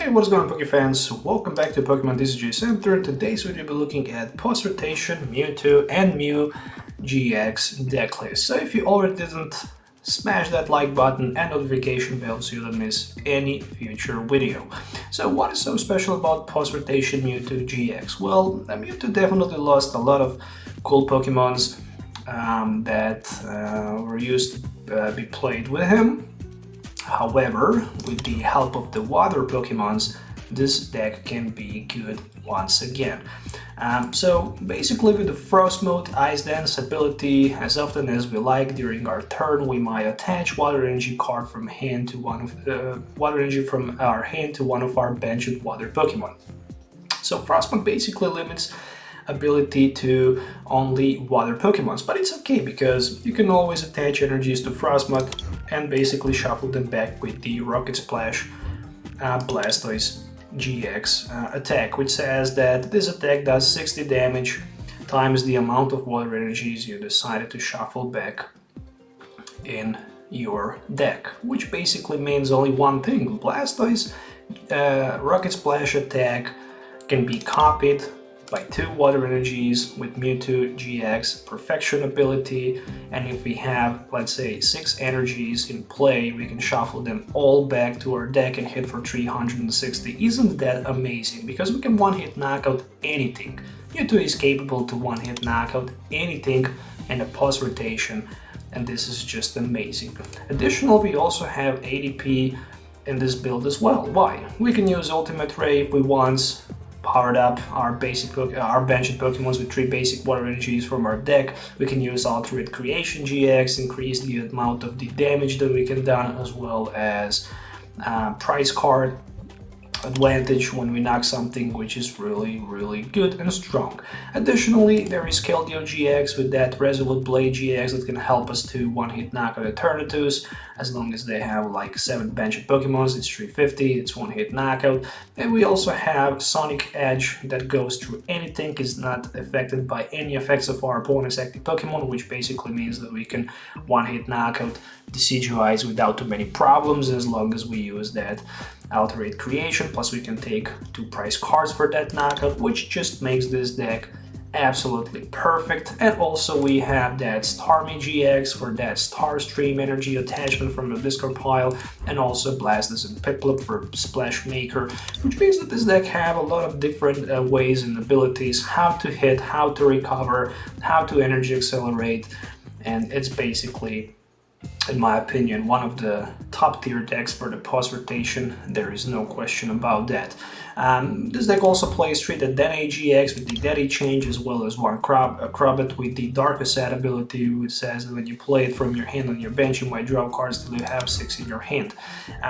Hey, what's going on, Poke fans? Welcome back to Pokemon TCG Center. In today's video, we'll be looking at post-rotation Mewtwo and Mew GX deck list. So if you already didn't, smash that like button and notification bell so you don't miss any future video. So what is so special about post-rotation Mewtwo GX? Well, Mewtwo definitely lost a lot of cool Pokemons that were used to be played with him. However, with the help of the water Pokemons, this deck can be good once again. So basically with the Frost mode, Ice Dance ability, as often as we like during our turn, we might attach Water Energy card from hand to one of Water Energy from our hand to one of our benched water Pokemon. So Frost mode basically limits ability to only water Pokemons, but it's okay because you can always attach energies to Frostmud and basically shuffle them back with the Rocket Splash Blastoise GX attack, which says that this attack does 60 damage times the amount of water energies you decided to shuffle back in your deck, which basically means only one thing. Blastoise Rocket Splash attack can be copied by 2 water energies with Mewtwo GX Perfection ability, and if we have, let's say, 6 energies in play, we can shuffle them all back to our deck and hit for 360. Isn't that amazing? Because we can one-hit knockout anything. Mewtwo is capable to one-hit knockout anything in a post-rotation, and this is just amazing. Additionally, we also have ADP in this build as well. Why? We can use Ultimate Ray if we want, powered up our benched Pokemons with 3 basic water energies from our deck. We can use Altered Creation GX, increase the amount of the damage that we can do, as well as price card advantage when we knock something, which is really good and strong. Additionally, there is Keldeo GX with that Resolute Blade GX that can help us to one-hit knock out Eternatus. As long as they have like 7 benched Pokemons, it's 350, it's one-hit knockout. And we also have Sonic Edge that goes through anything, is not affected by any effects of our opponent's active Pokemon, which basically means that we can one-hit knockout Decidueye without too many problems, as long as we use that Altered Creation. Plus we can take 2 prize cards for that knockout, which just makes this deck absolutely perfect. And also we have that Starmie GX for that Star Stream energy attachment from the discard pile, and also Blastoise and Piplup for Splash Maker, which means that this deck have a lot of different ways and abilities, how to hit, how to recover, how to energy accelerate, and it's basically, in my opinion, one of the top tier decks for the post-rotation. There is no question about that. This deck also plays 3 Dedenne GX with the Daddy change, as well as 1 Crobat with the Dark Asset ability, which says that when you play it from your hand on your bench, you might draw cards till you have 6 in your hand.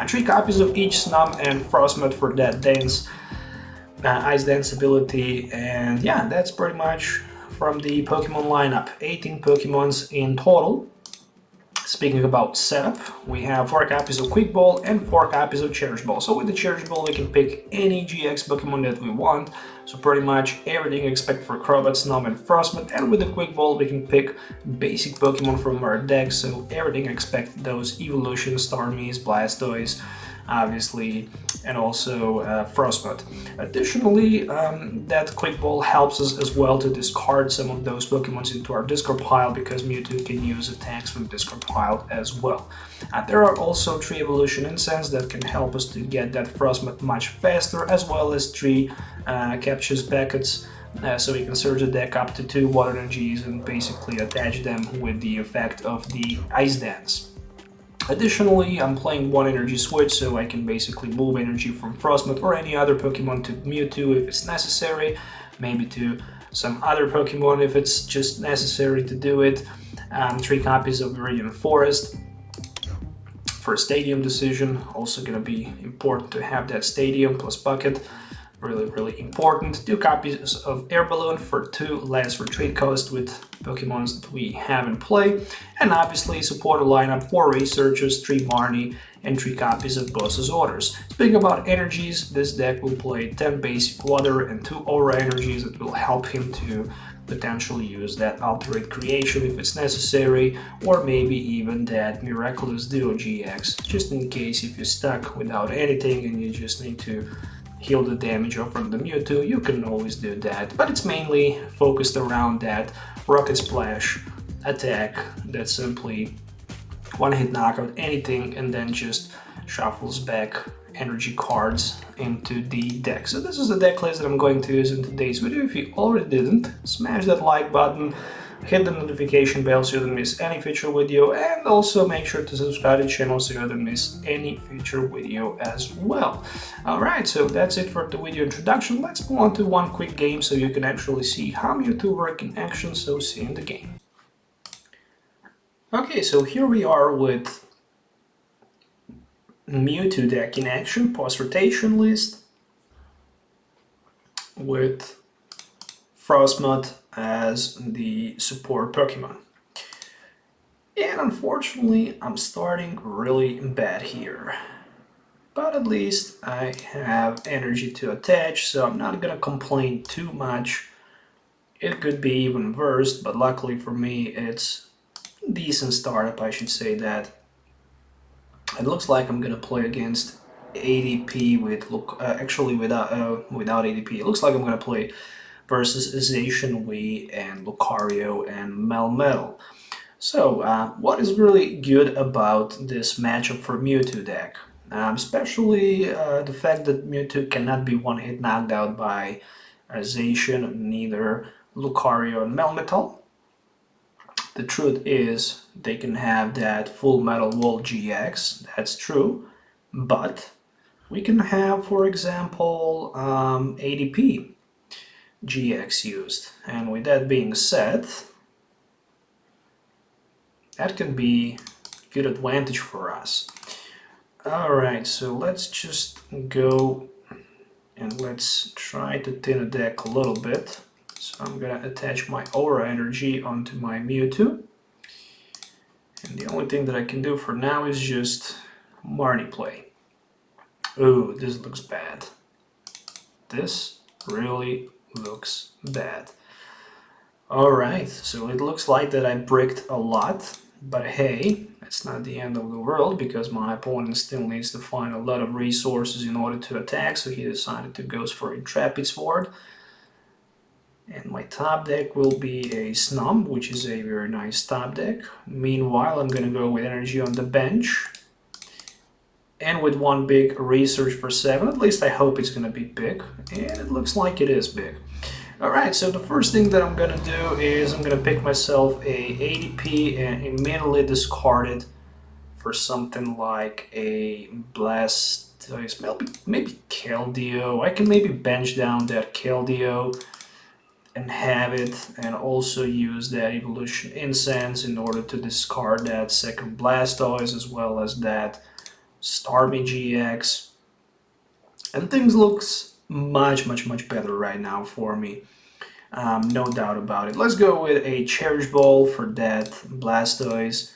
3 copies of each Snum and Frostmud for that dance, Ice Dance ability, and yeah, that's pretty much from the Pokemon lineup. 18 Pokemons in total. Speaking about setup, we have 4 copies of Quick Ball and 4 copies of Cherish Ball. So with the Cherish Ball, we can pick any GX Pokemon that we want. So pretty much everything except for Crobat, Snom, and Frostmud. And with the Quick Ball, we can pick basic Pokemon from our deck. So everything except those Evolution, Starmies, Blastoise, obviously, and also Frostmud. Additionally, that Quick Ball helps us as well to discard some of those Pokemons into our discard pile, because Mewtwo can use attacks from discard pile as well. There are also 3 Evolution Incense that can help us to get that Frostmud much faster, as well as 3 Captures Packets, so we can surge the deck up to 2 water energies and basically attach them with the effect of the Ice Dance. Additionally, I'm playing 1 energy switch, so I can basically move energy from Frostmud or any other Pokemon to Mewtwo if it's necessary, maybe to some other Pokemon if it's just necessary to do it. 3 copies of Viridian Forest for Stadium Decision, also gonna be important to have that Stadium plus Bucket. Really important. 2 copies of Air Balloon for 2 less retreat cost with Pokemons that we have in play, and obviously supporter lineup 4 Researchers, 3 Marnie, and 3 copies of Boss's Orders. Speaking about energies, this deck will play 10 basic water and 2 aura energies that will help him to potentially use that Altered Creation if it's necessary, or maybe even that Miraculous Duo GX, just in case if you're stuck without anything and you just need to heal the damage from the Mewtwo, you can always do that. But it's mainly focused around that Rocket Splash attack that simply one-hit knockout anything and then just shuffles back energy cards into the deck. So this is the deck list that I'm going to use in today's video. If you already didn't, smash that like button, hit the notification bell so you don't miss any future video, and also make sure to subscribe to the channel so you don't miss any future video as well. Alright, so that's it for the video introduction. Let's move on to one quick game so you can actually see how Mewtwo work in action, so see you in the game. Okay, so here we are with Mewtwo deck in action, post-rotation list, with Frostmoth as the support Pokemon. And unfortunately, I'm starting really bad here. But at least I have energy to attach, so I'm not gonna complain too much. It could be even worse, but luckily for me, it's a decent startup, I should say that. It looks like I'm gonna play against ADP with actually without ADP. It looks like I'm gonna play versus Zacian Wii and Lucario and Melmetal. So what is really good about this matchup for Mewtwo deck? Especially the fact that Mewtwo cannot be one-hit knocked out by Zacian, neither Lucario and Melmetal. The truth is, they can have that Full Metal Wall GX, that's true, but we can have, for example, ADP GX used. And with that being said, that can be a good advantage for us. Alright, so let's just go and let's try to thin the deck a little bit. So I'm gonna attach my Aura Energy onto my Mewtwo. And the only thing that I can do for now is just Marnie play. Ooh, this looks bad. This really looks bad. Alright, so it looks like that I bricked a lot, but hey, it's not the end of the world because my opponent still needs to find a lot of resources in order to attack, so he decided to go for Intrepid Sword. And my top deck will be a Snub, which is a very nice top deck. Meanwhile, I'm gonna go with Energy on the bench. And with one big Research for 7, at least I hope it's gonna be big. And it looks like it is big. Alright, so the first thing that I'm gonna do is I'm gonna pick myself a ADP and immediately discard it for something like a Blastoise, maybe Keldeo. I can maybe bench down that Keldeo and have it, and also use that Evolution Incense in order to discard that second Blastoise as well as that Starmie GX. And things looks much better right now for me. No doubt about it. Let's go with a Cherish Ball for that Blastoise.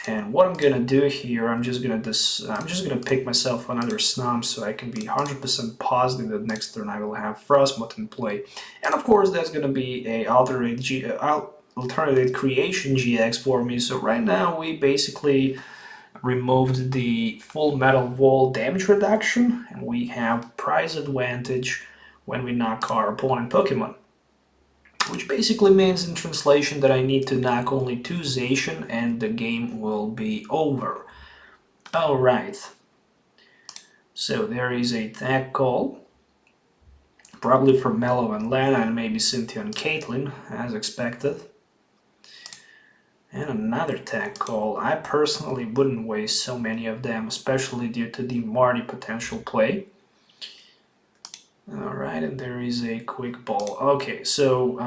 And what I'm gonna do here, I'm just gonna pick myself another Snub so I can be 100% positive that next turn I will have Frostmoth in play. And of course, that's gonna be a Altered Creation GX for me. So right now we basically removed the Full Metal Wall damage reduction, and we have prize advantage when we knock our opponent Pokemon. Which basically means in translation that I need to knock only 2 Zacian and the game will be over. Alright, so there is a tag call, probably for Mellow and Lana and maybe Cynthia and Caitlyn, as expected. And another tag call. I personally wouldn't waste so many of them, especially due to the Marnie potential play. Alright, and there is a quick ball. Okay, so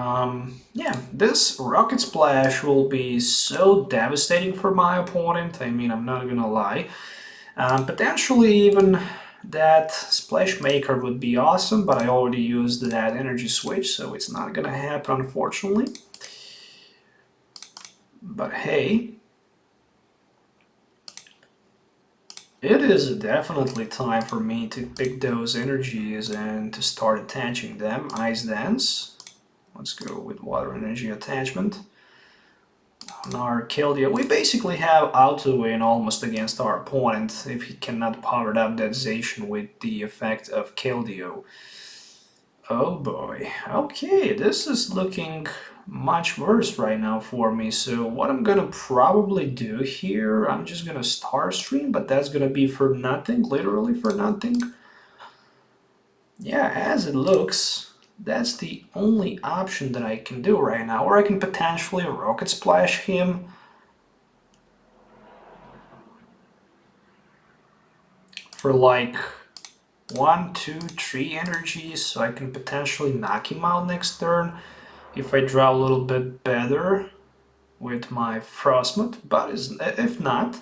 yeah, this Rocket Splash will be so devastating for my opponent. I mean, I'm not gonna lie. Potentially even that Splash Maker would be awesome, but I already used that Energy Switch, so it's not gonna happen, unfortunately. But hey, it is definitely time for me to pick those energies and to start attaching them. Ice Dance. Let's go with water energy attachment. On our Keldeo, we basically have auto win almost against our opponent if he cannot power up that Zacian with the effect of Keldeo. Oh boy. Okay, this is looking much worse right now for me. So what I'm gonna probably do here, I'm just gonna Star Stream, but that's gonna be for nothing, literally for nothing. Yeah, as it looks, that's the only option that I can do right now. Or I can potentially Rocket Splash him. For like 1, 2, 3 energies, so I can potentially knock him out next turn if I draw a little bit better with my Frostmoth, but if not,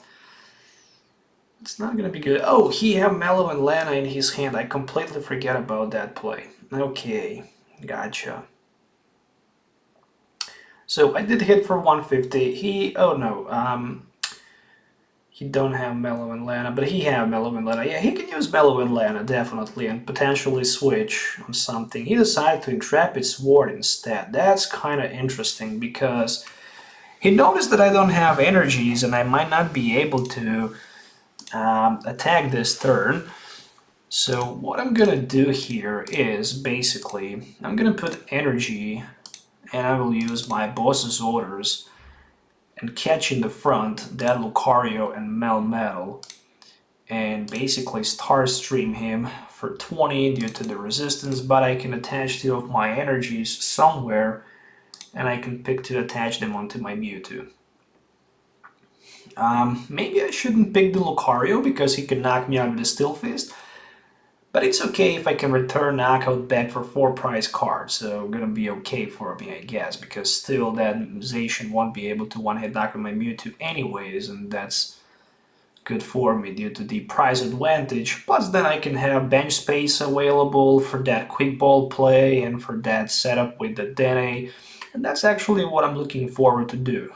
it's not gonna be good. Oh, he have Mellow and Lana in his hand. I completely forget about that play. Okay, gotcha. So I did hit for 150. Oh no, he don't have Mellow and Lana, but he have Mellow and Lana. Yeah, he can use Mellow and Lana, definitely, and potentially switch on something. He decided to Intrepid Sword instead. That's kind of interesting, because he noticed that I don't have energies, and I might not be able to attack this turn. So what I'm gonna do here is, basically, I'm gonna put energy, and I will use my boss's orders and catch in the front that Lucario and Melmetal, and basically Star Stream him for 20 due to the resistance, but I can attach 2 of my energies somewhere, and I can pick to attach them onto my Mewtwo. Maybe I shouldn't pick the Lucario because he can knock me out with a Steel Fist, but it's okay if I can return knockout back for 4 prize cards, so gonna be okay for me, I guess, because still that Zacian won't be able to one-hit knock on my Mewtwo anyways, and that's good for me due to the prize advantage. Plus then I can have bench space available for that quick ball play and for that setup with the Dene, and that's actually what I'm looking forward to do.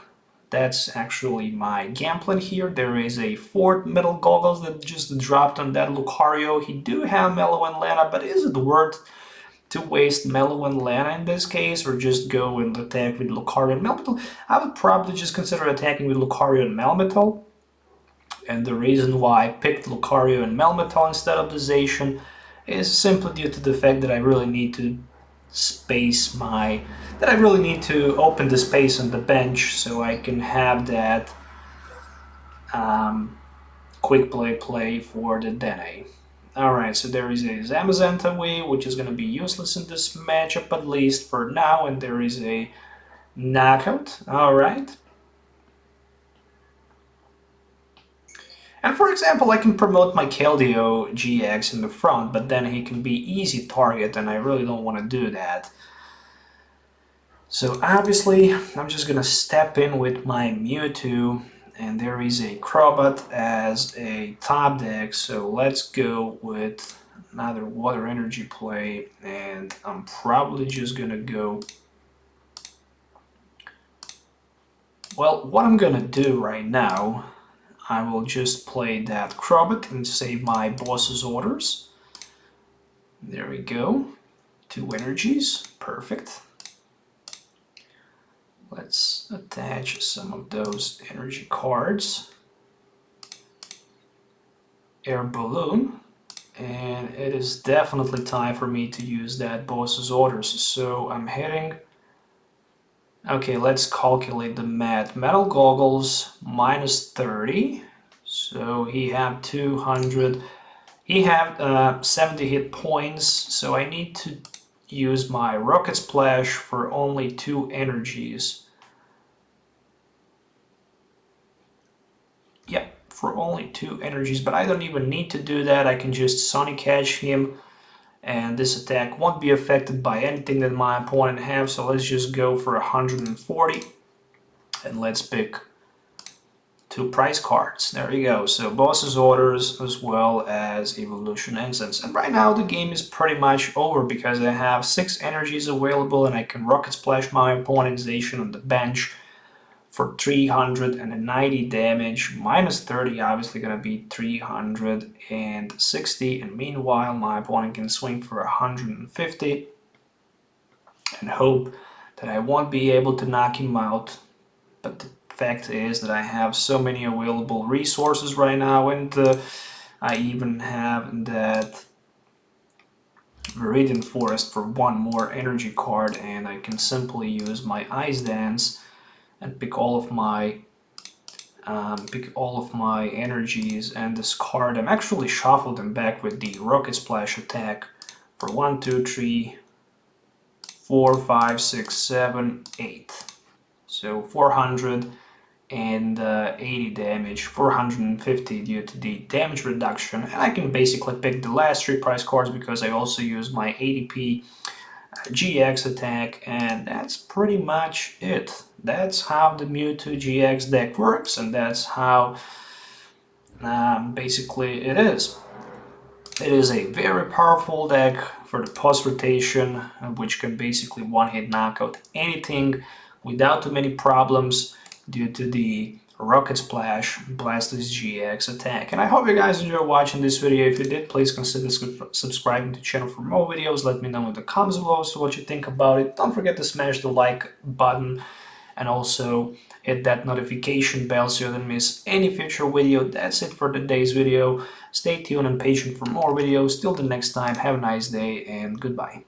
That's actually my game plan here. There is a 4th metal goggles that just dropped on that Lucario. He do have Mellow and Lana, but is it worth to waste Mellow and Lana in this case, or just go and attack with Lucario and Melmetal? I would probably just consider attacking with Lucario and Melmetal. And the reason why I picked Lucario and Melmetal instead of the Zacian is simply due to the fact that I really need to open the space on the bench so I can have that quick play for the Dene. Alright, so there is a Zamazenta Wii, which is going to be useless in this matchup, at least for now, and there is a Knockout. Alright. And for example, I can promote my Keldeo GX in the front, but then he can be easy target, and I really don't want to do that. So obviously, I'm just gonna step in with my Mewtwo, and there is a Crobat as a top deck, so let's go with another water energy play, and I'm probably just gonna go... Well, what I'm gonna do right now, I will just play that Crobat and save my boss's orders. There we go. 2 energies, perfect. Let's attach some of those energy cards. Air Balloon. And it is definitely time for me to use that boss's orders. So I'm hitting... Okay, let's calculate the math. Metal Goggles, minus 30. So he have 200. He have 70 hit points. So I need to use my Rocket Splash for only 2 energies. Yep, for only 2 energies, but I don't even need to do that. I can just Sonic Edge him, and this attack won't be affected by anything that my opponent has, so let's just go for 140, and let's pick 2 prize cards. There you go. So boss's orders as well as evolution incense. And right now the game is pretty much over because I have 6 energies available and I can Rocket Splash my opponent's Zacian on the bench for 390 damage. Minus 30 obviously gonna be 360, and meanwhile my opponent can swing for 150 and hope that I won't be able to knock him out, but the fact is that I have so many available resources right now, and I even have that Viridian Forest for one more energy card, and I can simply use my Ice Dance and pick all of my energies and discard them. Actually shuffle them back with the Rocket Splash attack for 1, 2, 3, 4, 5, 6, 7, 8. So 480 damage, 450 due to the damage reduction, and I can basically pick the last 3 prize cards because I also use my ADP GX attack, and that's pretty much it. That's how the Mewtwo GX deck works, and that's how basically it is. It is a very powerful deck for the post rotation, which can basically one-hit knock out anything without too many problems due to the Rocket Splash Blastoise GX attack. And I hope you guys enjoyed watching this video. If you did, please consider subscribing to the channel for more videos. Let me know in the comments below so what you think about it. Don't forget to smash the like button and also hit that notification bell so you don't miss any future video. That's it for today's video. Stay tuned and patient for more videos. Till the next time, have a nice day and goodbye.